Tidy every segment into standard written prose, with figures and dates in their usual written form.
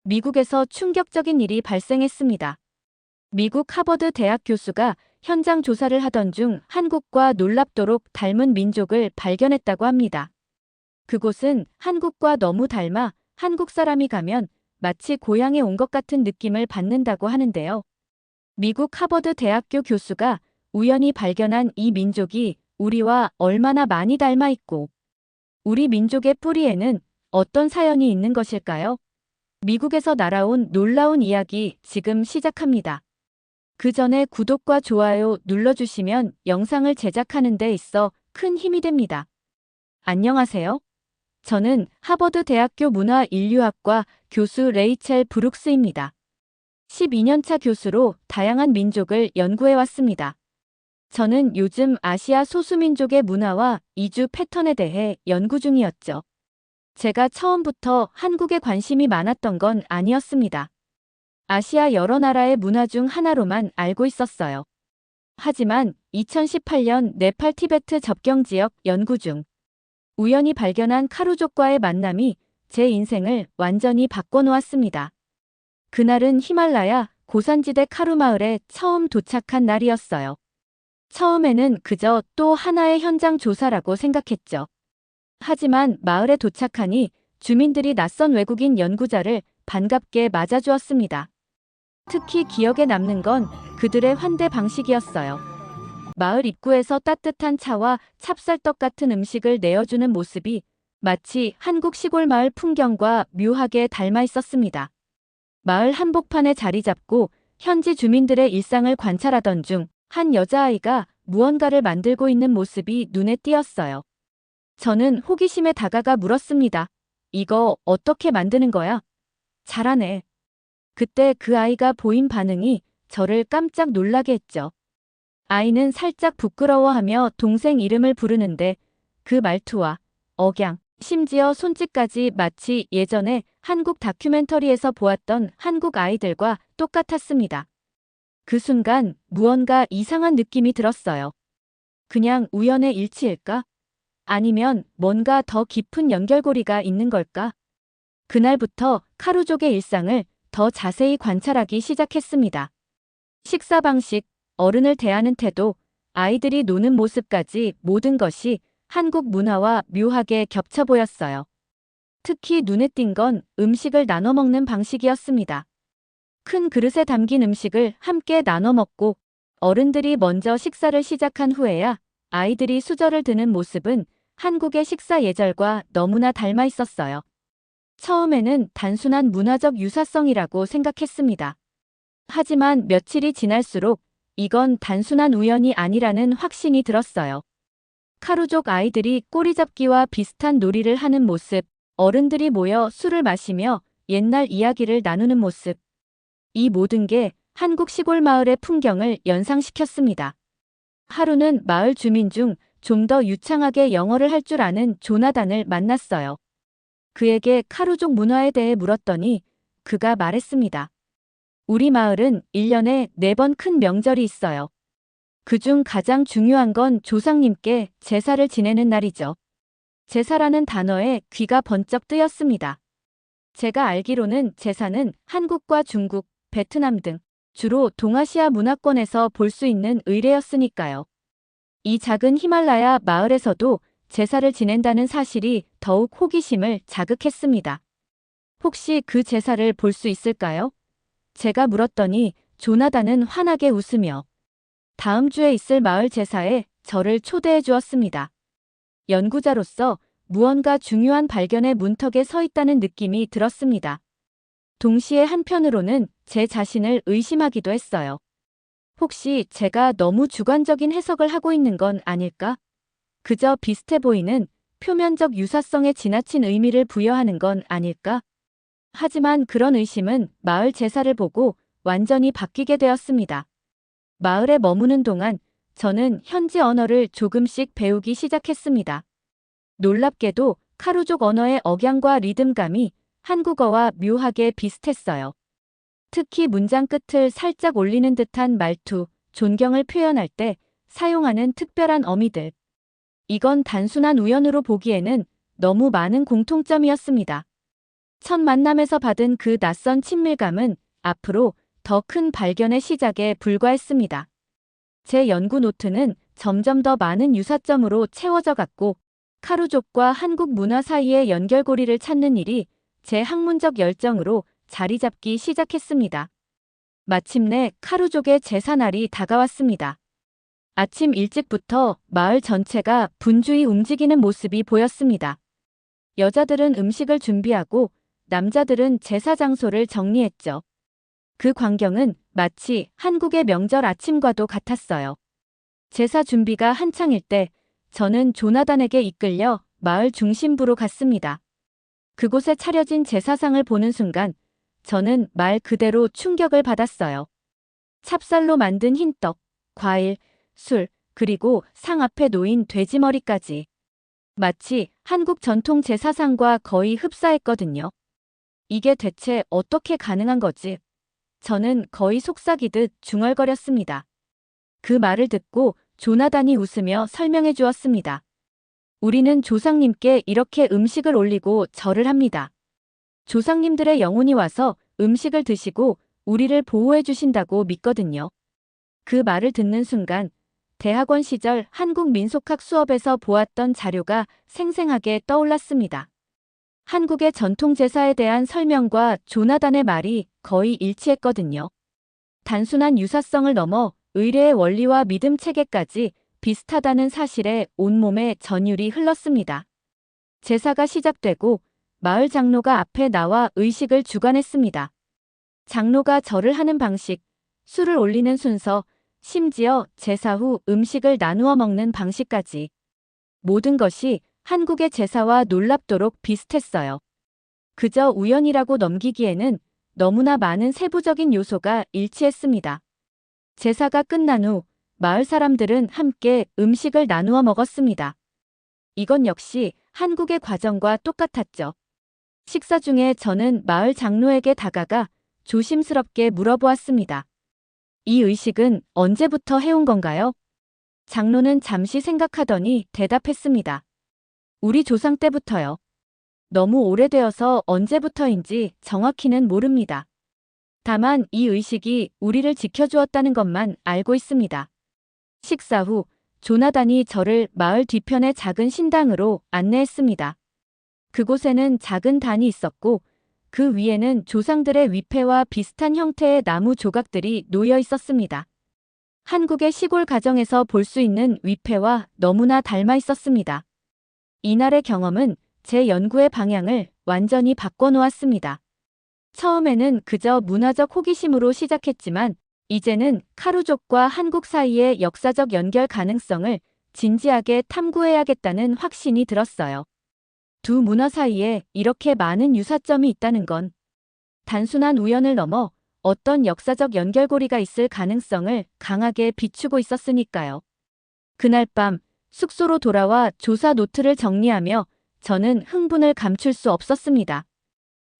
미국에서 충격적인 일이 발생했습니다. 미국 하버드 대학 교수가 현장 조사를 하던 중 한국과 놀랍도록 닮은 민족을 발견했다고 합니다. 그곳은 한국과 너무 닮아 한국 사람이 가면 마치 고향에 온 것 같은 느낌을 받는다고 하는데요. 미국 하버드 대학교 교수가 우연히 발견한 이 민족이 우리와 얼마나 많이 닮아 있고 우리 민족의 뿌리에는 어떤 사연이 있는 것일까요? 미국에서 날아온 놀라운 이야기 지금 시작합니다. 그 전에 구독과 좋아요 눌러주시면 영상을 제작하는 데 있어 큰 힘이 됩니다. 안녕하세요. 저는 하버드 대학교 문화인류학과 교수 레이첼 브룩스입니다. 12년차 교수로 다양한 민족을 연구해 왔습니다. 저는 요즘 아시아 소수민족의 문화와 이주 패턴에 대해 연구 중이었죠. 제가 처음부터 한국에 관심이 많았던 건 아니었습니다. 아시아 여러 나라의 문화 중 하나로만 알고 있었어요. 하지만 2018년 네팔 티베트 접경 지역 연구 중 우연히 발견한 카루족과의 만남이 제 인생을 완전히 바꿔놓았습니다. 그날은 히말라야 고산지대 카루 마을에 처음 도착한 날이었어요. 처음에는 그저 또 하나의 현장 조사라고 생각했죠. 하지만 마을에 도착하니 주민들이 낯선 외국인 연구자를 반갑게 맞아주었습니다. 특히 기억에 남는 건 그들의 환대 방식이었어요. 마을 입구에서 따뜻한 차와 찹쌀떡 같은 음식을 내어주는 모습이 마치 한국 시골 마을 풍경과 묘하게 닮아 있었습니다. 마을 한복판에 자리 잡고 현지 주민들의 일상을 관찰하던 중 한 여자아이가 무언가를 만들고 있는 모습이 눈에 띄었어요. 저는 호기심에 다가가 물었습니다. 이거 어떻게 만드는 거야? 잘하네. 그때 그 아이가 보인 반응이 저를 깜짝 놀라게 했죠. 아이는 살짝 부끄러워하며 동생 이름을 부르는데 그 말투와 억양, 심지어 손짓까지 마치 예전에 한국 다큐멘터리에서 보았던 한국 아이들과 똑같았습니다. 그 순간 무언가 이상한 느낌이 들었어요. 그냥 우연의 일치일까? 아니면 뭔가 더 깊은 연결고리가 있는 걸까? 그날부터 카루족의 일상을 더 자세히 관찰하기 시작했습니다. 식사 방식, 어른을 대하는 태도, 아이들이 노는 모습까지 모든 것이 한국 문화와 묘하게 겹쳐 보였어요. 특히 눈에 띈 건 음식을 나눠 먹는 방식이었습니다. 큰 그릇에 담긴 음식을 함께 나눠 먹고 어른들이 먼저 식사를 시작한 후에야 아이들이 수저를 드는 모습은 한국의 식사 예절과 너무나 닮아 있었어요. 처음에는 단순한 문화적 유사성이라고 생각했습니다. 하지만 며칠이 지날수록 이건 단순한 우연이 아니라는 확신이 들었어요. 카루족 아이들이 꼬리잡기와 비슷한 놀이를 하는 모습, 어른들이 모여 술을 마시며 옛날 이야기를 나누는 모습. 이 모든 게 한국 시골 마을의 풍경을 연상시켰습니다. 하루는 마을 주민 중 좀 더 유창하게 영어를 할 줄 아는 조나단을 만났어요. 그에게 카루족 문화에 대해 물었더니 그가 말했습니다. 우리 마을은 1년에 4번 큰 명절이 있어요. 그중 가장 중요한 건 조상님께 제사를 지내는 날이죠. 제사라는 단어에 귀가 번쩍 뜨였습니다. 제가 알기로는 제사는 한국과 중국, 베트남 등 주로 동아시아 문화권에서 볼 수 있는 의례였으니까요. 이 작은 히말라야 마을에서도 제사를 지낸다는 사실이 더욱 호기심을 자극했습니다. 혹시 그 제사를 볼 수 있을까요? 제가 물었더니 조나단은 환하게 웃으며 다음 주에 있을 마을 제사에 저를 초대해 주었습니다. 연구자로서 무언가 중요한 발견의 문턱에 서 있다는 느낌이 들었습니다. 동시에 한편으로는 제 자신을 의심하기도 했어요. 혹시 제가 너무 주관적인 해석을 하고 있는 건 아닐까? 그저 비슷해 보이는 표면적 유사성에 지나친 의미를 부여하는 건 아닐까? 하지만 그런 의심은 마을 제사를 보고 완전히 바뀌게 되었습니다. 마을에 머무는 동안 저는 현지 언어를 조금씩 배우기 시작했습니다. 놀랍게도 카루족 언어의 억양과 리듬감이 한국어와 묘하게 비슷했어요. 특히 문장 끝을 살짝 올리는 듯한 말투, 존경을 표현할 때 사용하는 특별한 어미들. 이건 단순한 우연으로 보기에는 너무 많은 공통점이었습니다. 첫 만남에서 받은 그 낯선 친밀감은 앞으로 더 큰 발견의 시작에 불과했습니다. 제 연구 노트는 점점 더 많은 유사점으로 채워져 갔고, 카루족과 한국 문화 사이의 연결고리를 찾는 일이 제 학문적 열정으로 자리 잡기 시작했습니다. 마침내 카루족의 제사날이 다가왔습니다. 아침 일찍부터 마을 전체가 분주히 움직이는 모습이 보였습니다. 여자들은 음식을 준비하고 남자들은 제사 장소를 정리했죠. 그 광경은 마치 한국의 명절 아침과도 같았어요. 제사 준비가 한창일 때 저는 조나단에게 이끌려 마을 중심부로 갔습니다. 그곳에 차려진 제사상을 보는 순간 저는 말 그대로 충격을 받았어요. 찹쌀로 만든 흰떡, 과일, 술, 그리고 상 앞에 놓인 돼지머리까지. 마치 한국 전통 제사상과 거의 흡사했거든요. 이게 대체 어떻게 가능한 거지? 저는 거의 속삭이듯 중얼거렸습니다. 그 말을 듣고 조나단이 웃으며 설명해 주었습니다. 우리는 조상님께 이렇게 음식을 올리고 절을 합니다. 조상님들의 영혼이 와서 음식을 드시고 우리를 보호해 주신다고 믿거든요. 그 말을 듣는 순간 대학원 시절 한국 민속학 수업에서 보았던 자료가 생생하게 떠올랐습니다. 한국의 전통 제사에 대한 설명과 조나단의 말이 거의 일치했거든요. 단순한 유사성을 넘어 의례의 원리와 믿음 체계까지 비슷하다는 사실에 온몸에 전율이 흘렀습니다. 제사가 시작되고 마을 장로가 앞에 나와 의식을 주관했습니다. 장로가 절을 하는 방식, 술을 올리는 순서, 심지어 제사 후 음식을 나누어 먹는 방식까지 모든 것이 한국의 제사와 놀랍도록 비슷했어요. 그저 우연이라고 넘기기에는 너무나 많은 세부적인 요소가 일치했습니다. 제사가 끝난 후 마을 사람들은 함께 음식을 나누어 먹었습니다. 이건 역시 한국의 과정과 똑같았죠. 식사 중에 저는 마을 장로에게 다가가 조심스럽게 물어보았습니다. 이 의식은 언제부터 해온 건가요? 장로는 잠시 생각하더니 대답했습니다. 우리 조상 때부터요. 너무 오래되어서 언제부터인지 정확히는 모릅니다. 다만 이 의식이 우리를 지켜주었다는 것만 알고 있습니다. 식사 후 조나단이 저를 마을 뒤편의 작은 신당으로 안내했습니다. 그곳에는 작은 단이 있었고 그 위에는 조상들의 위패와 비슷한 형태의 나무 조각들이 놓여 있었습니다. 한국의 시골 가정에서 볼 수 있는 위패와 너무나 닮아 있었습니다. 이날의 경험은 제 연구의 방향을 완전히 바꿔놓았습니다. 처음에는 그저 문화적 호기심으로 시작했지만 이제는 카루족과 한국 사이의 역사적 연결 가능성을 진지하게 탐구해야겠다는 확신이 들었어요. 두 문화 사이에 이렇게 많은 유사점이 있다는 건 단순한 우연을 넘어 어떤 역사적 연결고리가 있을 가능성을 강하게 비추고 있었으니까요. 그날 밤 숙소로 돌아와 조사 노트를 정리하며 저는 흥분을 감출 수 없었습니다.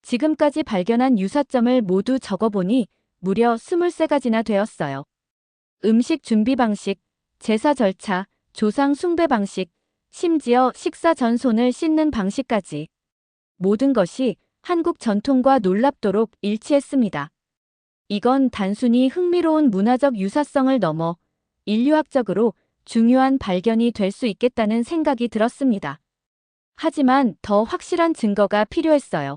지금까지 발견한 유사점을 모두 적어보니 무려 23가지나 되었어요. 음식 준비 방식, 제사 절차, 조상 숭배 방식, 심지어 식사 전 손을 씻는 방식까지 모든 것이 한국 전통과 놀랍도록 일치했습니다. 이건 단순히 흥미로운 문화적 유사성을 넘어 인류학적으로 중요한 발견이 될 수 있겠다는 생각이 들었습니다. 하지만 더 확실한 증거가 필요했어요.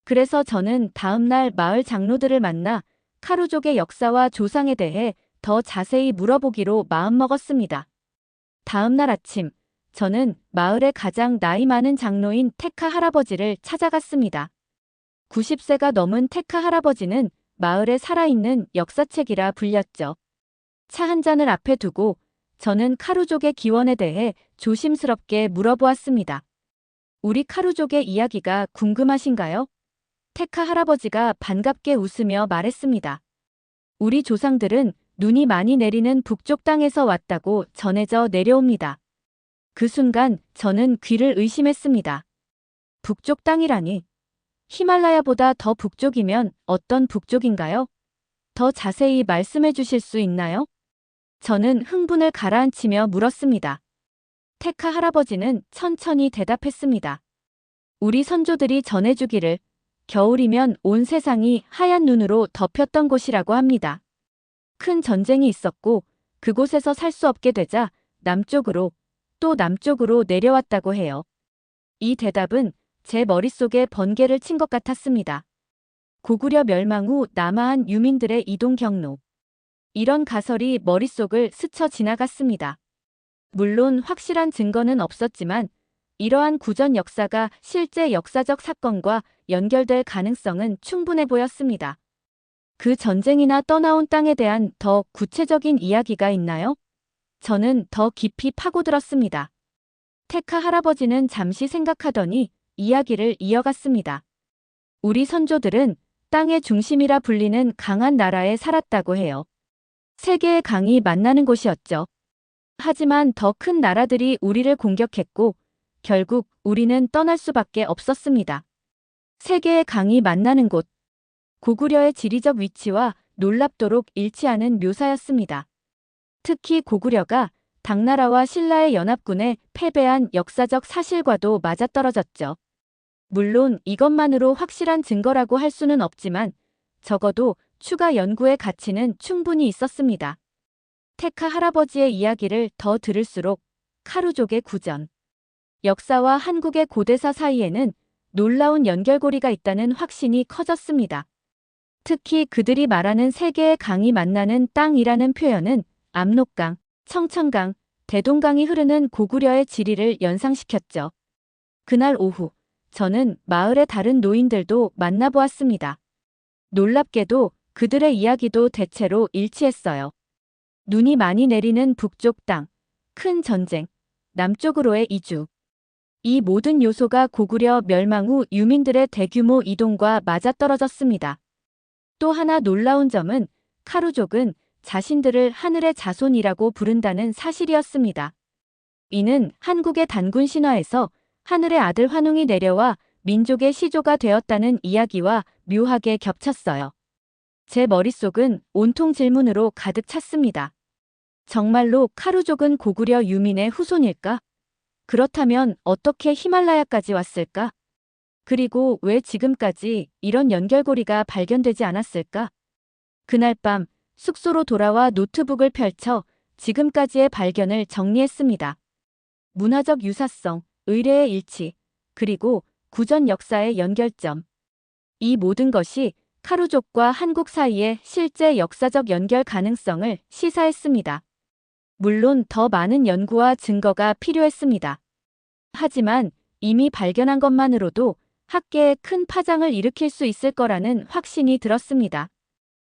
그래서 저는 다음 날 마을 장로들을 만나 카루족의 역사와 조상에 대해 더 자세히 물어보기로 마음먹었습니다. 다음 날 아침, 저는 마을의 가장 나이 많은 장로인 테카 할아버지를 찾아갔습니다. 90세가 넘은 테카 할아버지는 마을에 살아있는 역사책이라 불렸죠. 차 한 잔을 앞에 두고 저는 카루족의 기원에 대해 조심스럽게 물어보았습니다. 우리 카루족의 이야기가 궁금하신가요? 테카 할아버지가 반갑게 웃으며 말했습니다. 우리 조상들은 눈이 많이 내리는 북쪽 땅에서 왔다고 전해져 내려옵니다. 그 순간 저는 귀를 의심했습니다. 북쪽 땅이라니. 히말라야보다 더 북쪽이면 어떤 북쪽인가요? 더 자세히 말씀해 주실 수 있나요? 저는 흥분을 가라앉히며 물었습니다. 테카 할아버지는 천천히 대답했습니다. 우리 선조들이 전해주기를 겨울이면 온 세상이 하얀 눈으로 덮였던 곳이라고 합니다. 큰 전쟁이 있었고 그곳에서 살 수 없게 되자 남쪽으로 또 남쪽으로 내려왔다고 해요. 이 대답은 제 머릿속에 번개를 친 것 같았습니다. 고구려 멸망 후 남하한 유민들의 이동 경로. 이런 가설이 머릿속을 스쳐 지나갔습니다. 물론 확실한 증거는 없었지만 이러한 구전 역사가 실제 역사적 사건과 연결될 가능성은 충분해 보였습니다. 그 전쟁이나 떠나온 땅에 대한 더 구체적인 이야기가 있나요? 저는 더 깊이 파고들었습니다. 테카 할아버지는 잠시 생각하더니 이야기를 이어갔습니다. 우리 선조들은 땅의 중심이라 불리는 강한 나라에 살았다고 해요. 세계의 강이 만나는 곳이었죠. 하지만 더 큰 나라들이 우리를 공격했고 결국 우리는 떠날 수밖에 없었습니다. 세계의 강이 만나는 곳. 고구려의 지리적 위치와 놀랍도록 일치하는 묘사였습니다. 특히 고구려가 당나라와 신라의 연합군에 패배한 역사적 사실과도 맞아떨어졌죠. 물론 이것만으로 확실한 증거라고 할 수는 없지만 적어도 추가 연구의 가치는 충분히 있었습니다. 테카 할아버지의 이야기를 더 들을수록 카루족의 구전, 역사와 한국의 고대사 사이에는 놀라운 연결고리가 있다는 확신이 커졌습니다. 특히 그들이 말하는 세계의 강이 만나는 땅이라는 표현은 압록강, 청천강, 대동강이 흐르는 고구려의 지리를 연상시켰죠. 그날 오후, 저는 마을의 다른 노인들도 만나보았습니다. 놀랍게도 그들의 이야기도 대체로 일치했어요. 눈이 많이 내리는 북쪽 땅, 큰 전쟁, 남쪽으로의 이주. 이 모든 요소가 고구려 멸망 후 유민들의 대규모 이동과 맞아떨어졌습니다. 또 하나 놀라운 점은 카루족은 자신들을 하늘의 자손이라고 부른다는 사실이었습니다. 이는 한국의 단군 신화에서 하늘의 아들 환웅이 내려와 민족의 시조가 되었다는 이야기와 묘하게 겹쳤어요. 제 머릿속은 온통 질문으로 가득 찼습니다. 정말로 카루족은 고구려 유민의 후손일까? 그렇다면 어떻게 히말라야까지 왔을까? 그리고 왜 지금까지 이런 연결고리가 발견되지 않았을까? 그날 밤 숙소로 돌아와 노트북을 펼쳐 지금까지의 발견을 정리했습니다. 문화적 유사성, 의례의 일치, 그리고 구전 역사의 연결점. 이 모든 것이 카루족과 한국 사이의 실제 역사적 연결 가능성을 시사했습니다. 물론 더 많은 연구와 증거가 필요했습니다. 하지만 이미 발견한 것만으로도 학계에 큰 파장을 일으킬 수 있을 거라는 확신이 들었습니다.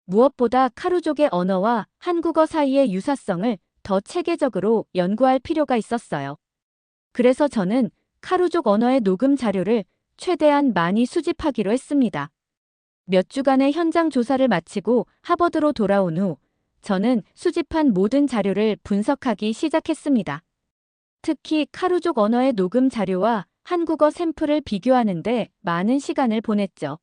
무엇보다 카루족의 언어와 한국어 사이의 유사성을 더 체계적으로 연구할 필요가 있었어요. 그래서 저는 카루족 언어의 녹음 자료를 최대한 많이 수집하기로 했습니다. 몇 주간의 현장 조사를 마치고 하버드로 돌아온 후 저는 수집한 모든 자료를 분석하기 시작했습니다. 특히 카루족 언어의 녹음 자료와 한국어 샘플을 비교하는데 많은 시간을 보냈죠.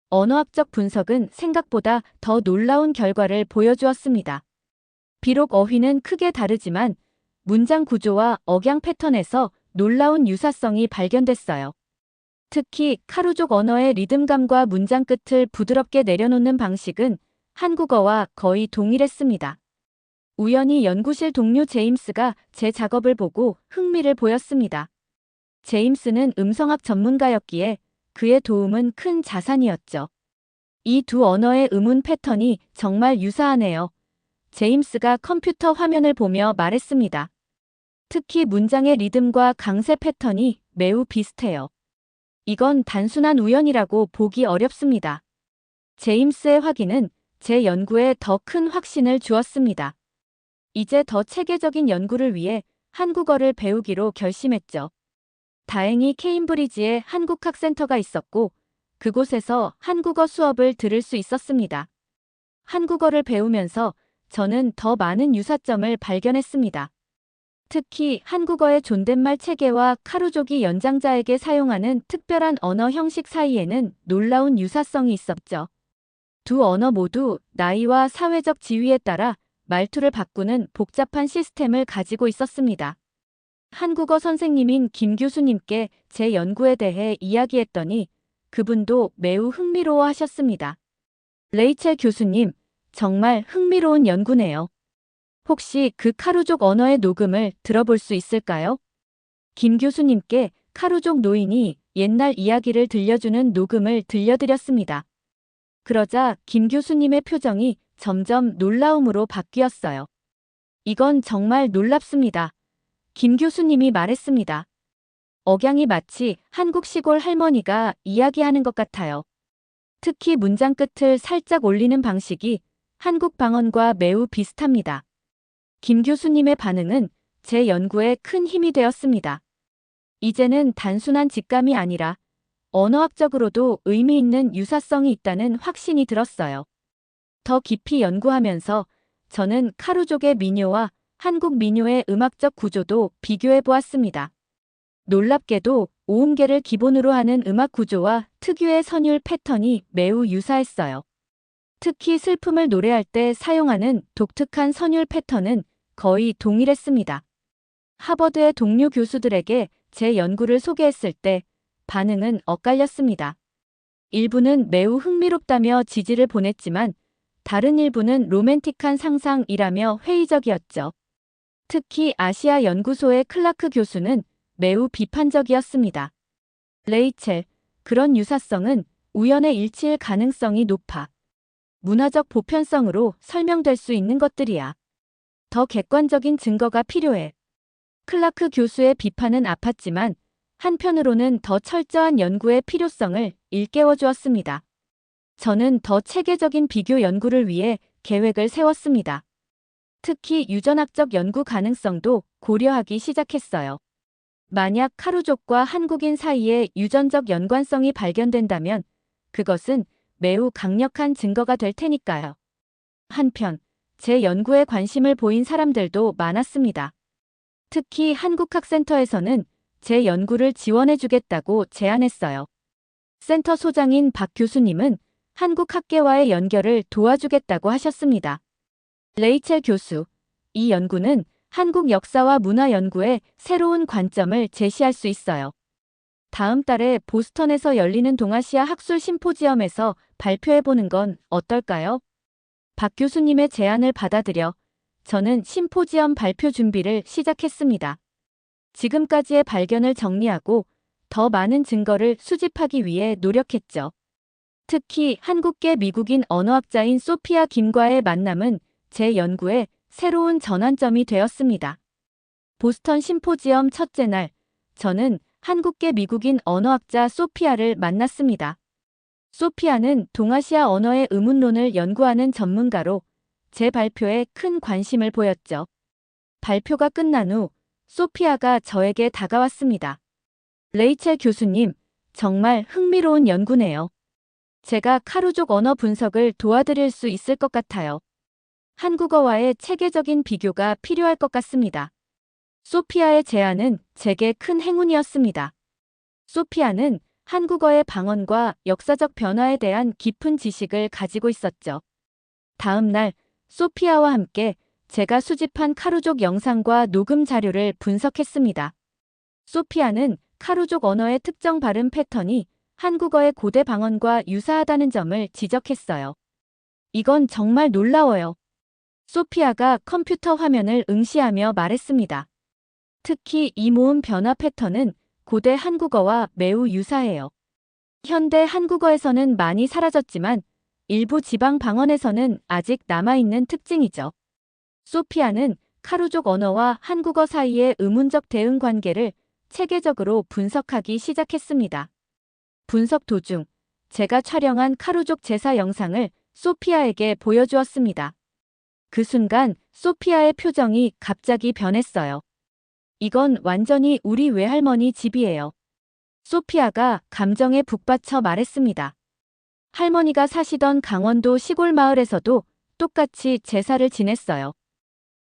언어학적 분석은 생각보다 더 놀라운 결과를 보여주었습니다. 비록 어휘는 크게 다르지만 문장 구조와 억양 패턴에서 놀라운 유사성이 발견됐어요. 특히 카루족 언어의 리듬감과 문장 끝을 부드럽게 내려놓는 방식은 한국어와 거의 동일했습니다. 우연히 연구실 동료 제임스가 제 작업을 보고 흥미를 보였습니다. 제임스는 음성학 전문가였기에 그의 도움은 큰 자산이었죠. 이 두 언어의 음운 패턴이 정말 유사하네요. 제임스가 컴퓨터 화면을 보며 말했습니다. 특히 문장의 리듬과 강세 패턴이 매우 비슷해요. 이건 단순한 우연이라고 보기 어렵습니다. 제임스의 확인은 제 연구에 더 큰 확신을 주었습니다. 이제 더 체계적인 연구를 위해 한국어를 배우기로 결심했죠. 다행히 케임브리지에 한국학센터가 있었고 그곳에서 한국어 수업을 들을 수 있었습니다. 한국어를 배우면서 저는 더 많은 유사점을 발견했습니다. 특히 한국어의 존댓말 체계와 카루족이 연장자에게 사용하는 특별한 언어 형식 사이에는 놀라운 유사성이 있었죠. 두 언어 모두 나이와 사회적 지위에 따라 말투를 바꾸는 복잡한 시스템을 가지고 있었습니다. 한국어 선생님인 김 교수님께 제 연구에 대해 이야기했더니 그분도 매우 흥미로워 하셨습니다. 레이첼 교수님, 정말 흥미로운 연구네요. 혹시 그 카루족 언어의 녹음을 들어볼 수 있을까요? 김 교수님께 카루족 노인이 옛날 이야기를 들려주는 녹음을 들려드렸습니다. 그러자 김 교수님의 표정이 점점 놀라움으로 바뀌었어요. 이건 정말 놀랍습니다. 김 교수님이 말했습니다. 억양이 마치 한국 시골 할머니가 이야기하는 것 같아요. 특히 문장 끝을 살짝 올리는 방식이 한국 방언과 매우 비슷합니다. 김 교수님의 반응은 제 연구에 큰 힘이 되었습니다. 이제는 단순한 직감이 아니라 언어학적으로도 의미 있는 유사성이 있다는 확신이 들었어요. 더 깊이 연구하면서 저는 카루족의 민요와 한국 민요의 음악적 구조도 비교해 보았습니다. 놀랍게도 오음계를 기본으로 하는 음악 구조와 특유의 선율 패턴이 매우 유사했어요. 특히 슬픔을 노래할 때 사용하는 독특한 선율 패턴은 거의 동일했습니다. 하버드의 동료 교수들에게 제 연구를 소개했을 때 반응은 엇갈렸습니다. 일부는 매우 흥미롭다며 지지를 보냈지만 다른 일부는 로맨틱한 상상이라며 회의적이었죠. 특히 아시아 연구소의 클라크 교수는 매우 비판적이었습니다. 레이첼, 그런 유사성은 우연의 일치일 가능성이 높아. 문화적 보편성으로 설명될 수 있는 것들이야. 더 객관적인 증거가 필요해. 클라크 교수의 비판은 아팠지만 한편으로는 더 철저한 연구의 필요성을 일깨워 주었습니다. 저는 더 체계적인 비교 연구를 위해 계획을 세웠습니다. 특히 유전학적 연구 가능성도 고려하기 시작했어요. 만약 카루족과 한국인 사이에 유전적 연관성이 발견된다면 그것은 매우 강력한 증거가 될 테니까요. 한편, 제 연구에 관심을 보인 사람들도 많았습니다. 특히 한국학센터에서는 제 연구를 지원해주겠다고 제안했어요. 센터 소장인 박 교수님은 한국 학계와의 연결을 도와주겠다고 하셨습니다. 레이첼 교수, 이 연구는 한국 역사와 문화 연구에 새로운 관점을 제시할 수 있어요. 다음 달에 보스턴에서 열리는 동아시아 학술 심포지엄에서 발표해보는 건 어떨까요? 박 교수님의 제안을 받아들여 저는 심포지엄 발표 준비를 시작했습니다. 지금까지의 발견을 정리하고 더 많은 증거를 수집하기 위해 노력했죠. 특히 한국계 미국인 언어학자인 소피아 김과의 만남은 제 연구에 새로운 전환점이 되었습니다. 보스턴 심포지엄 첫째 날, 저는 한국계 미국인 언어학자 소피아를 만났습니다. 소피아는 동아시아 언어의 의문론을 연구하는 전문가로 제 발표에 큰 관심을 보였죠. 발표가 끝난 후 소피아가 저에게 다가왔습니다. 레이첼 교수님, 정말 흥미로운 연구네요. 제가 카루족 언어 분석을 도와드릴 수 있을 것 같아요. 한국어와의 체계적인 비교가 필요할 것 같습니다. 소피아의 제안은 제게 큰 행운이었습니다. 소피아는 한국어의 방언과 역사적 변화에 대한 깊은 지식을 가지고 있었죠. 다음 날 소피아와 함께 제가 수집한 카루족 영상과 녹음 자료를 분석했습니다. 소피아는 카루족 언어의 특정 발음 패턴이 한국어의 고대 방언과 유사하다는 점을 지적했어요. 이건 정말 놀라워요. 소피아가 컴퓨터 화면을 응시하며 말했습니다. 특히 이 모음 변화 패턴은 고대 한국어와 매우 유사해요. 현대 한국어에서는 많이 사라졌지만 일부 지방 방언에서는 아직 남아있는 특징이죠. 소피아는 카루족 언어와 한국어 사이의 의문적 대응 관계를 체계적으로 분석하기 시작했습니다. 분석 도중 제가 촬영한 카루족 제사 영상을 소피아에게 보여주었습니다. 그 순간 소피아의 표정이 갑자기 변했어요. 이건 완전히 우리 외할머니 집이에요. 소피아가 감정에 북받쳐 말했습니다. 할머니가 사시던 강원도 시골 마을에서도 똑같이 제사를 지냈어요.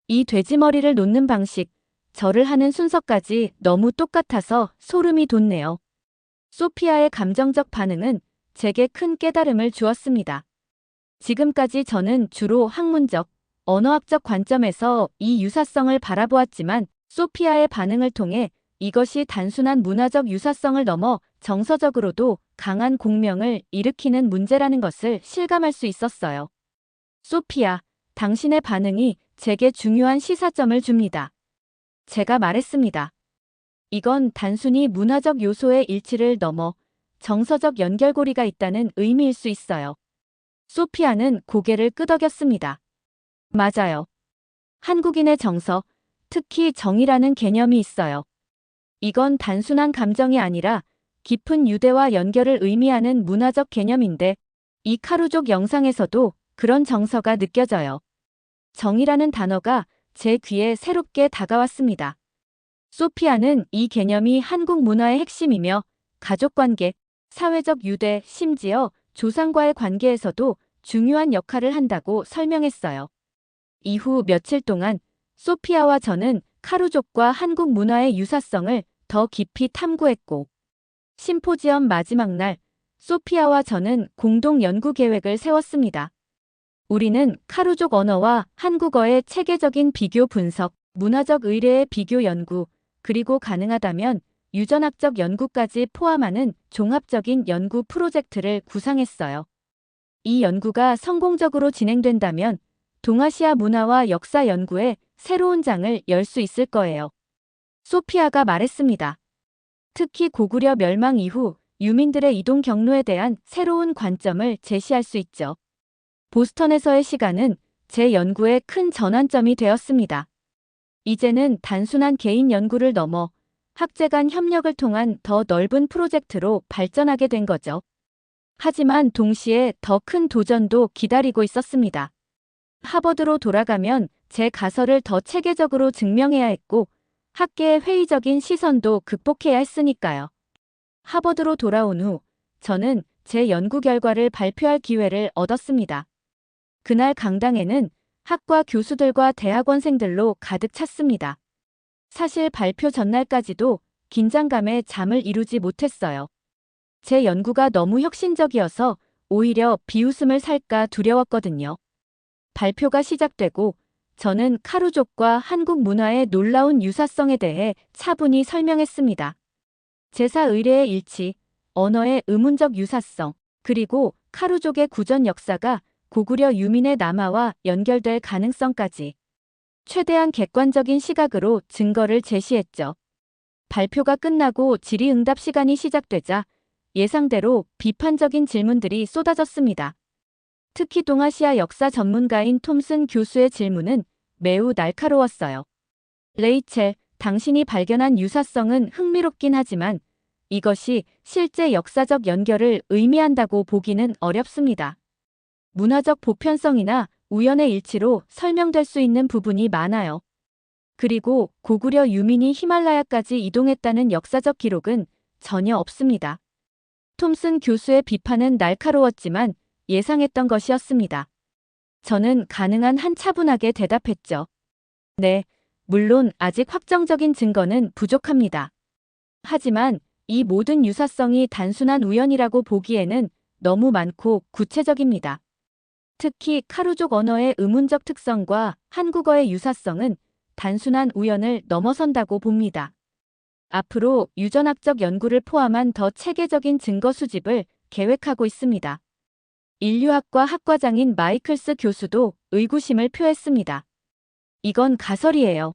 이 돼지머리를 놓는 방식, 절을 하는 순서까지 너무 똑같아서 소름이 돋네요. 소피아의 감정적 반응은 제게 큰 깨달음을 주었습니다. 지금까지 저는 주로 학문적, 언어학적 관점에서 이 유사성을 바라보았지만 소피아의 반응을 통해 이것이 단순한 문화적 유사성을 넘어 정서적으로도 강한 공명을 일으키는 문제라는 것을 실감할 수 있었어요. 소피아, 당신의 반응이 제게 중요한 시사점을 줍니다. 제가 말했습니다. 이건 단순히 문화적 요소의 일치를 넘어 정서적 연결고리가 있다는 의미일 수 있어요. 소피아는 고개를 끄덕였습니다. 맞아요. 한국인의 정서, 특히 정이라는 개념이 있어요. 이건 단순한 감정이 아니라 깊은 유대와 연결을 의미하는 문화적 개념인데 이 카루족 영상에서도 그런 정서가 느껴져요. 정이라는 단어가 제 귀에 새롭게 다가왔습니다. 소피아는 이 개념이 한국 문화의 핵심이며 가족관계, 사회적 유대, 심지어 조상과의 관계에서도 중요한 역할을 한다고 설명했어요. 이후 며칠 동안 소피아와 저는 카루족과 한국 문화의 유사성을 더 깊이 탐구했고, 심포지엄 마지막 날, 소피아와 저는 공동 연구 계획을 세웠습니다. 우리는 카루족 언어와 한국어의 체계적인 비교 분석, 문화적 의례의 비교 연구, 그리고 가능하다면 유전학적 연구까지 포함하는 종합적인 연구 프로젝트를 구상했어요. 이 연구가 성공적으로 진행된다면 동아시아 문화와 역사 연구에 새로운 장을 열 수 있을 거예요. 소피아가 말했습니다. 특히 고구려 멸망 이후 유민들의 이동 경로에 대한 새로운 관점을 제시할 수 있죠. 보스턴에서의 시간은 제 연구의 큰 전환점이 되었습니다. 이제는 단순한 개인 연구를 넘어 학제 간 협력을 통한 더 넓은 프로젝트로 발전하게 된 거죠. 하지만 동시에 더 큰 도전도 기다리고 있었습니다. 하버드로 돌아가면 제 가설을 더 체계적으로 증명해야 했고 학계의 회의적인 시선도 극복해야 했으니까요. 하버드로 돌아온 후 저는 제 연구 결과를 발표할 기회를 얻었습니다. 그날 강당에는 학과 교수들과 대학원생들로 가득 찼습니다. 사실 발표 전날까지도 긴장감에 잠을 이루지 못했어요. 제 연구가 너무 혁신적이어서 오히려 비웃음을 살까 두려웠거든요. 발표가 시작되고 저는 카루족과 한국 문화의 놀라운 유사성에 대해 차분히 설명했습니다. 제사 의례의 일치, 언어의 의문적 유사성, 그리고 카루족의 구전 역사가 고구려 유민의 남하와 연결될 가능성까지 최대한 객관적인 시각으로 증거를 제시했죠. 발표가 끝나고 질의응답 시간이 시작되자 예상대로 비판적인 질문들이 쏟아졌습니다. 특히 동아시아 역사 전문가인 톰슨 교수의 질문은 매우 날카로웠어요. 레이첼, 당신이 발견한 유사성은 흥미롭긴 하지만 이것이 실제 역사적 연결을 의미한다고 보기는 어렵습니다. 문화적 보편성이나 우연의 일치로 설명될 수 있는 부분이 많아요. 그리고 고구려 유민이 히말라야까지 이동했다는 역사적 기록은 전혀 없습니다. 톰슨 교수의 비판은 날카로웠지만 예상했던 것이었습니다. 저는 가능한 한 차분하게 대답했죠. 네, 물론 아직 확정적인 증거는 부족합니다. 하지만 이 모든 유사성이 단순한 우연이라고 보기에는 너무 많고 구체적입니다. 특히 카루족 언어의 의문적 특성과 한국어의 유사성은 단순한 우연을 넘어선다고 봅니다. 앞으로 유전학적 연구를 포함한 더 체계적인 증거 수집을 계획하고 있습니다. 인류학과 학과장인 마이클스 교수도 의구심을 표했습니다. 이건 가설이에요.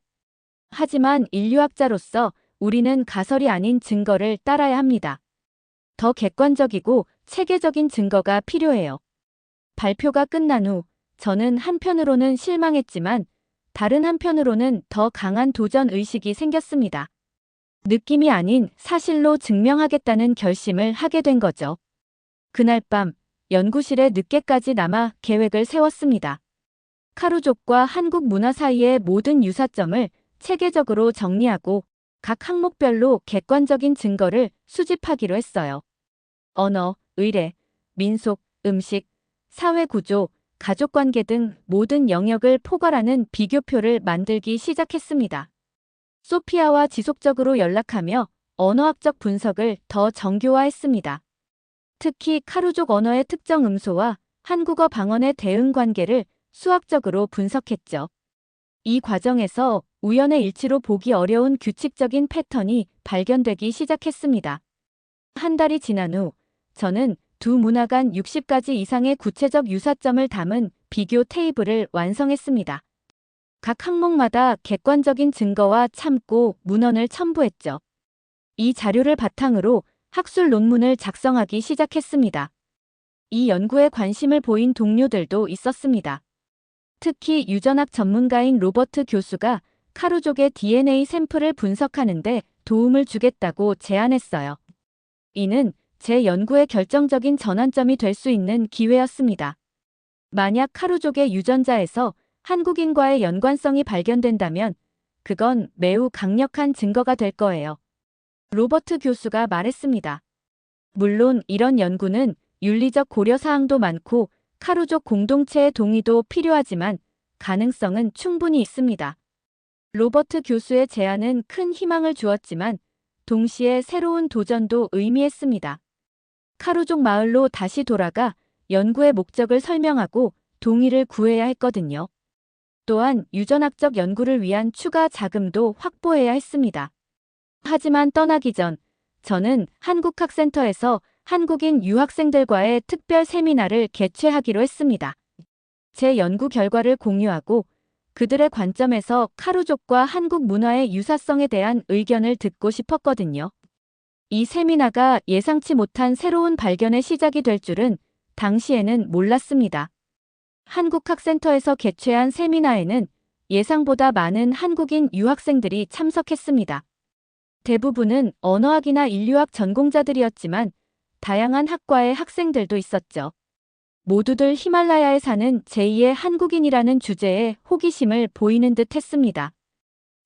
하지만 인류학자로서 우리는 가설이 아닌 증거를 따라야 합니다. 더 객관적이고 체계적인 증거가 필요해요. 발표가 끝난 후 저는 한편으로는 실망했지만 다른 한편으로는 더 강한 도전 의식이 생겼습니다. 느낌이 아닌 사실로 증명하겠다는 결심을 하게 된 거죠. 그날 밤 연구실에 늦게까지 남아 계획을 세웠습니다. 카루족과 한국 문화 사이의 모든 유사점을 체계적으로 정리하고 각 항목별로 객관적인 증거를 수집하기로 했어요. 언어, 의례, 민속, 음식, 사회구조, 가족관계 등 모든 영역을 포괄하는 비교표를 만들기 시작했습니다. 소피아와 지속적으로 연락하며 언어학적 분석을 더 정교화했습니다. 특히 카루족 언어의 특정 음소와 한국어 방언의 대응 관계를 수학적으로 분석했죠. 이 과정에서 우연의 일치로 보기 어려운 규칙적인 패턴이 발견되기 시작했습니다. 한 달이 지난 후 저는 두 문화 간 60가지 이상의 구체적 유사점을 담은 비교 테이블을 완성했습니다. 각 항목마다 객관적인 증거와 참고 문헌을 첨부했죠. 이 자료를 바탕으로 학술 논문을 작성하기 시작했습니다. 이 연구에 관심을 보인 동료들도 있었습니다. 특히 유전학 전문가인 로버트 교수가 카루족의 DNA 샘플을 분석하는데 도움을 주겠다고 제안했어요. 이는 제 연구의 결정적인 전환점이 될 수 있는 기회였습니다. 만약 카루족의 유전자에서 한국인과의 연관성이 발견된다면 그건 매우 강력한 증거가 될 거예요. 로버트 교수가 말했습니다. 물론 이런 연구는 윤리적 고려 사항도 많고 카루족 공동체의 동의도 필요하지만 가능성은 충분히 있습니다. 로버트 교수의 제안은 큰 희망을 주었지만 동시에 새로운 도전도 의미했습니다. 카루족 마을로 다시 돌아가 연구의 목적을 설명하고 동의를 구해야 했거든요. 또한 유전학적 연구를 위한 추가 자금도 확보해야 했습니다. 하지만 떠나기 전 저는 한국학센터에서 한국인 유학생들과의 특별 세미나를 개최하기로 했습니다. 제 연구 결과를 공유하고 그들의 관점에서 카루족과 한국 문화의 유사성에 대한 의견을 듣고 싶었거든요. 이 세미나가 예상치 못한 새로운 발견의 시작이 될 줄은 당시에는 몰랐습니다. 한국학센터에서 개최한 세미나에는 예상보다 많은 한국인 유학생들이 참석했습니다. 대부분은 언어학이나 인류학 전공자들이었지만 다양한 학과의 학생들도 있었죠. 모두들 히말라야에 사는 제2의 한국인이라는 주제에 호기심을 보이는 듯 했습니다.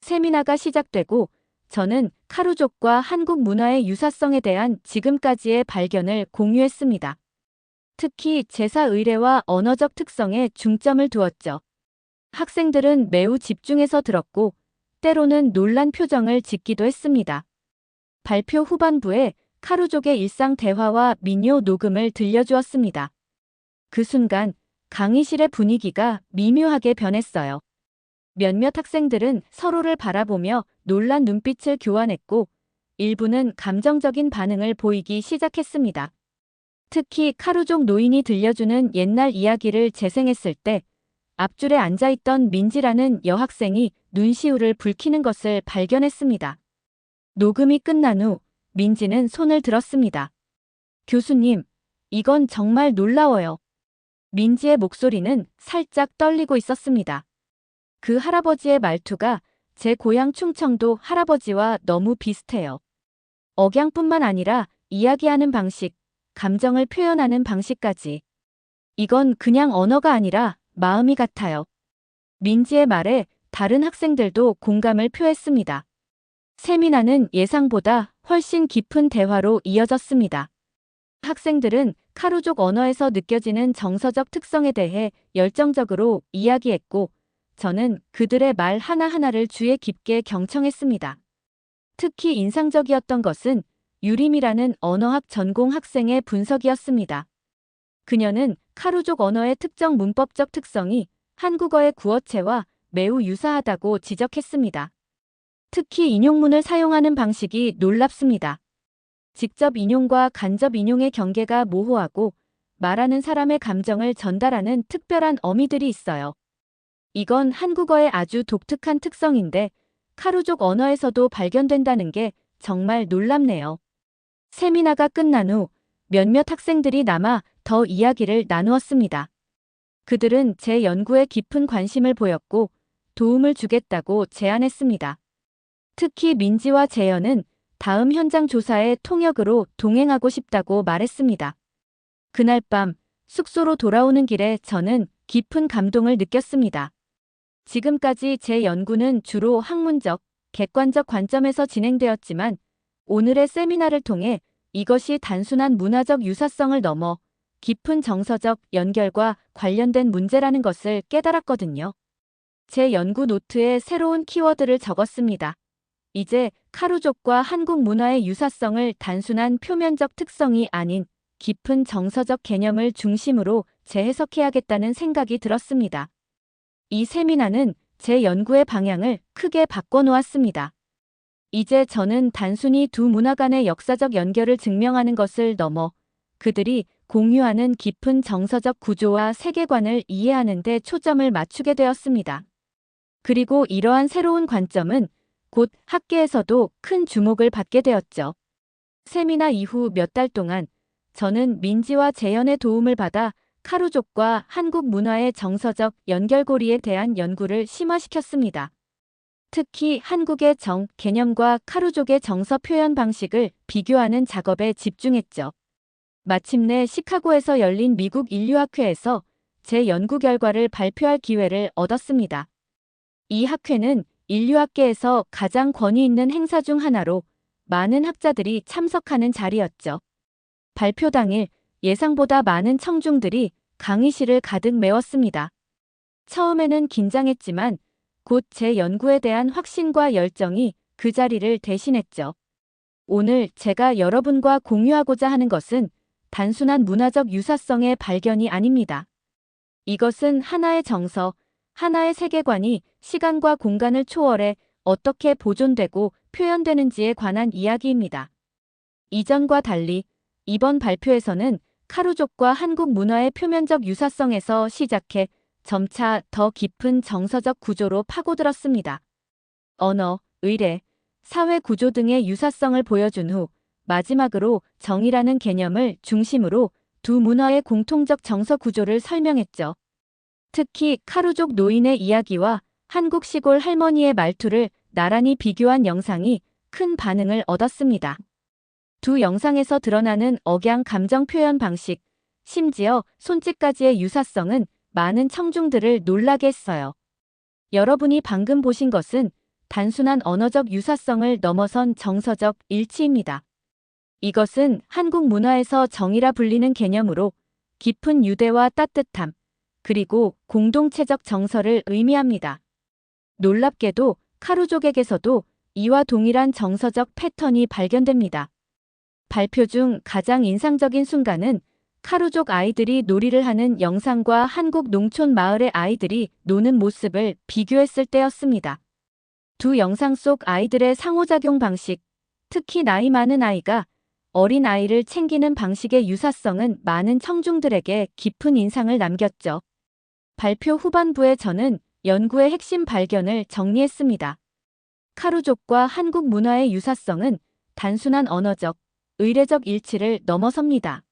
세미나가 시작되고 저는 카루족과 한국 문화의 유사성에 대한 지금까지의 발견을 공유했습니다. 특히 제사 의례와 언어적 특성에 중점을 두었죠. 학생들은 매우 집중해서 들었고 때로는 놀란 표정을 짓기도 했습니다. 발표 후반부에 카루족의 일상 대화와 민요 녹음을 들려주었습니다. 그 순간 강의실의 분위기가 미묘하게 변했어요. 몇몇 학생들은 서로를 바라보며 놀란 눈빛을 교환했고 일부는 감정적인 반응을 보이기 시작했습니다. 특히 카루족 노인이 들려주는 옛날 이야기를 재생했을 때 앞줄에 앉아있던 민지라는 여학생이 눈시울을 붉히는 것을 발견했습니다. 녹음이 끝난 후 민지는 손을 들었습니다. 교수님, 이건 정말 놀라워요. 민지의 목소리는 살짝 떨리고 있었습니다. 그 할아버지의 말투가 제 고향 충청도 할아버지와 너무 비슷해요. 억양뿐만 아니라 이야기하는 방식, 감정을 표현하는 방식까지. 이건 그냥 언어가 아니라 마음이 같아요. 민지의 말에 다른 학생들도 공감을 표했습니다. 세미나는 예상보다 훨씬 깊은 대화로 이어졌습니다. 학생들은 카루족 언어에서 느껴지는 정서적 특성에 대해 열정적으로 이야기했고 저는 그들의 말 하나하나를 주의 깊게 경청했습니다. 특히 인상적이었던 것은 유림이라는 언어학 전공 학생의 분석이었습니다. 그녀는 카루족 언어의 특정 문법적 특성이 한국어의 구어체와 매우 유사하다고 지적했습니다. 특히 인용문을 사용하는 방식이 놀랍습니다. 직접 인용과 간접 인용의 경계가 모호하고 말하는 사람의 감정을 전달하는 특별한 어미들이 있어요. 이건 한국어의 아주 독특한 특성인데 카루족 언어에서도 발견된다는 게 정말 놀랍네요. 세미나가 끝난 후 몇몇 학생들이 남아 더 이야기를 나누었습니다. 그들은 제 연구에 깊은 관심을 보였고 도움을 주겠다고 제안했습니다. 특히 민지와 재현은 다음 현장 조사에 통역으로 동행하고 싶다고 말했습니다. 그날 밤 숙소로 돌아오는 길에 저는 깊은 감동을 느꼈습니다. 지금까지 제 연구는 주로 학문적, 객관적 관점에서 진행되었지만 오늘의 세미나를 통해 이것이 단순한 문화적 유사성을 넘어 깊은 정서적 연결과 관련된 문제라는 것을 깨달았거든요. 제 연구 노트에 새로운 키워드를 적었습니다. 이제 카루족과 한국 문화의 유사성을 단순한 표면적 특성이 아닌 깊은 정서적 개념을 중심으로 재해석해야겠다는 생각이 들었습니다. 이 세미나는 제 연구의 방향을 크게 바꿔놓았습니다. 이제 저는 단순히 두 문화 간의 역사적 연결을 증명하는 것을 넘어 그들이 공유하는 깊은 정서적 구조와 세계관을 이해하는 데 초점을 맞추게 되었습니다. 그리고 이러한 새로운 관점은 곧 학계에서도 큰 주목을 받게 되었죠. 세미나 이후 몇 달 동안 저는 민지와 재현의 도움을 받아 카루족과 한국 문화의 정서적 연결고리에 대한 연구를 심화시켰습니다. 특히 한국의 정 개념과 카루족의 정서 표현 방식을 비교하는 작업에 집중했죠. 마침내 시카고에서 열린 미국 인류학회에서 제 연구 결과를 발표할 기회를 얻었습니다. 이 학회는 인류학계에서 가장 권위 있는 행사 중 하나로 많은 학자들이 참석하는 자리였죠. 발표 당일 예상보다 많은 청중들이 강의실을 가득 메웠습니다. 처음에는 긴장했지만 곧 제 연구에 대한 확신과 열정이 그 자리를 대신했죠. 오늘 제가 여러분과 공유하고자 하는 것은 단순한 문화적 유사성의 발견이 아닙니다. 이것은 하나의 정서, 하나의 세계관이 시간과 공간을 초월해 어떻게 보존되고 표현되는지에 관한 이야기입니다. 이전과 달리 이번 발표에서는 카루족과 한국 문화의 표면적 유사성에서 시작해 점차 더 깊은 정서적 구조로 파고들었습니다. 언어, 의례, 사회 구조 등의 유사성을 보여준 후 마지막으로 정이라는 개념을 중심으로 두 문화의 공통적 정서 구조를 설명했죠. 특히 카루족 노인의 이야기와 한국 시골 할머니의 말투를 나란히 비교한 영상이 큰 반응을 얻었습니다. 두 영상에서 드러나는 억양 감정 표현 방식, 심지어 손짓까지의 유사성은 많은 청중들을 놀라게 했어요. 여러분이 방금 보신 것은 단순한 언어적 유사성을 넘어선 정서적 일치입니다. 이것은 한국 문화에서 정이라 불리는 개념으로 깊은 유대와 따뜻함, 그리고 공동체적 정서를 의미합니다. 놀랍게도 카루족에게서도 이와 동일한 정서적 패턴이 발견됩니다. 발표 중 가장 인상적인 순간은 카루족 아이들이 놀이를 하는 영상과 한국 농촌 마을의 아이들이 노는 모습을 비교했을 때였습니다. 두 영상 속 아이들의 상호작용 방식, 특히 나이 많은 아이가 어린 아이를 챙기는 방식의 유사성은 많은 청중들에게 깊은 인상을 남겼죠. 발표 후반부에 저는 연구의 핵심 발견을 정리했습니다. 카루족과 한국 문화의 유사성은 단순한 언어적, 의례적 일치를 넘어섭니다.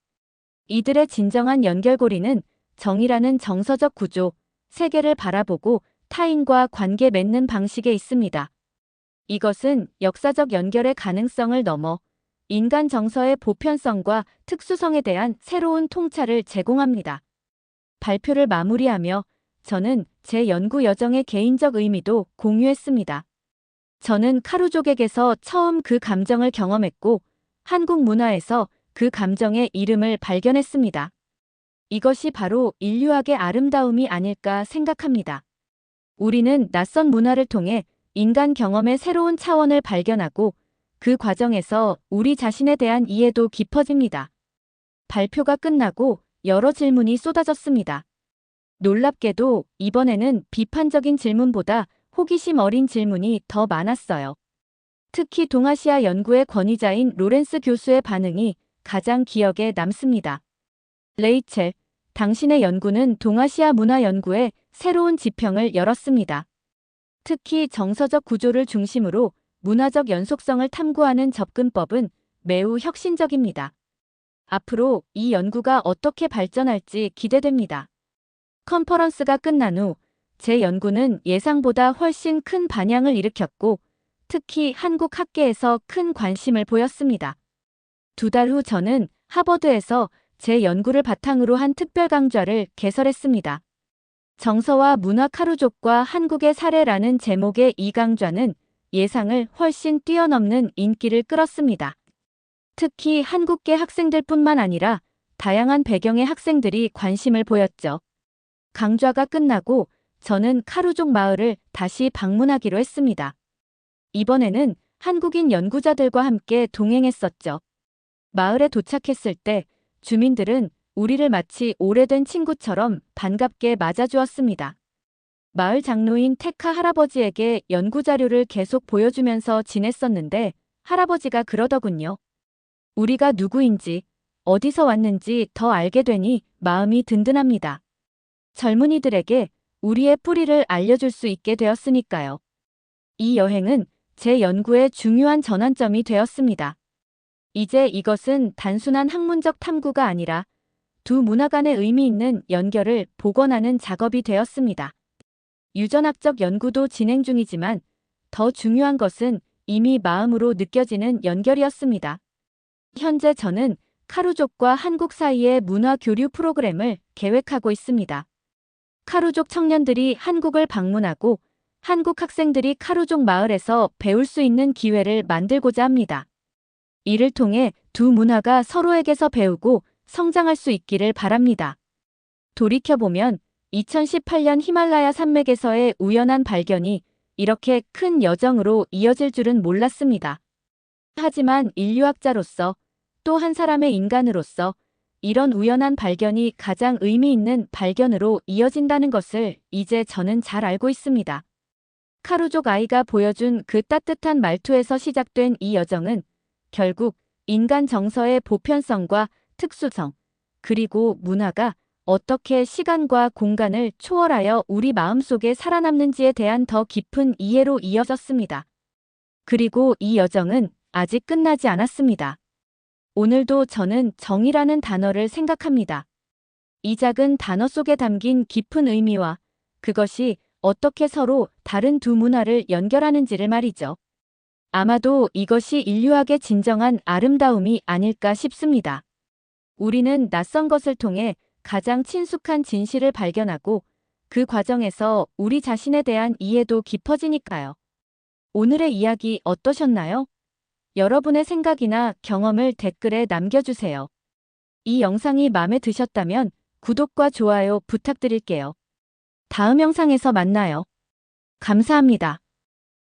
이들의 진정한 연결고리는 정이라는 정서적 구조, 세계를 바라보고 타인과 관계 맺는 방식에 있습니다. 이것은 역사적 연결의 가능성을 넘어 인간 정서의 보편성과 특수성에 대한 새로운 통찰을 제공합니다. 발표를 마무리하며 저는 제 연구 여정의 개인적 의미도 공유했습니다. 저는 카루족에게서 처음 그 감정을 경험했고 한국 문화에서 그 감정의 이름을 발견했습니다. 이것이 바로 인류학의 아름다움이 아닐까 생각합니다. 우리는 낯선 문화를 통해 인간 경험의 새로운 차원을 발견하고 그 과정에서 우리 자신에 대한 이해도 깊어집니다. 발표가 끝나고 여러 질문이 쏟아졌습니다. 놀랍게도 이번에는 비판적인 질문보다 호기심 어린 질문이 더 많았어요. 특히 동아시아 연구의 권위자인 로렌스 교수의 반응이 가장 기억에 남습니다. 레이첼, 당신의 연구는 동아시아 문화 연구에 새로운 지평을 열었습니다. 특히 정서적 구조를 중심으로 문화적 연속성을 탐구하는 접근법은 매우 혁신적입니다. 앞으로 이 연구가 어떻게 발전할지 기대됩니다. 컨퍼런스가 끝난 후 제 연구는 예상보다 훨씬 큰 반향을 일으켰고 특히 한국 학계에서 큰 관심을 보였습니다. 2달 후 저는 하버드에서 제 연구를 바탕으로 한 특별 강좌를 개설했습니다. 정서와 문화 카루족과 한국의 사례라는 제목의 이 강좌는 예상을 훨씬 뛰어넘는 인기를 끌었습니다. 특히 한국계 학생들뿐만 아니라 다양한 배경의 학생들이 관심을 보였죠. 강좌가 끝나고 저는 카루족 마을을 다시 방문하기로 했습니다. 이번에는 한국인 연구자들과 함께 동행했었죠. 마을에 도착했을 때 주민들은 우리를 마치 오래된 친구처럼 반갑게 맞아주었습니다. 마을 장로인 테카 할아버지에게 연구 자료를 계속 보여주면서 지냈었는데 할아버지가 그러더군요. 우리가 누구인지, 어디서 왔는지 더 알게 되니 마음이 든든합니다. 젊은이들에게 우리의 뿌리를 알려줄 수 있게 되었으니까요. 이 여행은 제 연구의 중요한 전환점이 되었습니다. 이제 이것은 단순한 학문적 탐구가 아니라 두 문화 간의 의미 있는 연결을 복원하는 작업이 되었습니다. 유전학적 연구도 진행 중이지만 더 중요한 것은 이미 마음으로 느껴지는 연결이었습니다. 현재 저는 카루족과 한국 사이의 문화 교류 프로그램을 계획하고 있습니다. 카루족 청년들이 한국을 방문하고 한국 학생들이 카루족 마을에서 배울 수 있는 기회를 만들고자 합니다. 이를 통해 두 문화가 서로에게서 배우고 성장할 수 있기를 바랍니다. 돌이켜보면 2018년 히말라야 산맥에서의 우연한 발견이 이렇게 큰 여정으로 이어질 줄은 몰랐습니다. 하지만 인류학자로서 또 한 사람의 인간으로서 이런 우연한 발견이 가장 의미 있는 발견으로 이어진다는 것을 이제 저는 잘 알고 있습니다. 카루족 아이가 보여준 그 따뜻한 말투에서 시작된 이 여정은 결국 인간 정서의 보편성과 특수성, 그리고 문화가 어떻게 시간과 공간을 초월하여 우리 마음속에 살아남는지에 대한 더 깊은 이해로 이어졌습니다. 그리고 이 여정은 아직 끝나지 않았습니다. 오늘도 저는 정이라는 단어를 생각합니다. 이 작은 단어 속에 담긴 깊은 의미와 그것이 어떻게 서로 다른 두 문화를 연결하는지를 말이죠. 아마도 이것이 인류학의 진정한 아름다움이 아닐까 싶습니다. 우리는 낯선 것을 통해 가장 친숙한 진실을 발견하고 그 과정에서 우리 자신에 대한 이해도 깊어지니까요. 오늘의 이야기 어떠셨나요? 여러분의 생각이나 경험을 댓글에 남겨주세요. 이 영상이 마음에 드셨다면 구독과 좋아요 부탁드릴게요. 다음 영상에서 만나요. 감사합니다.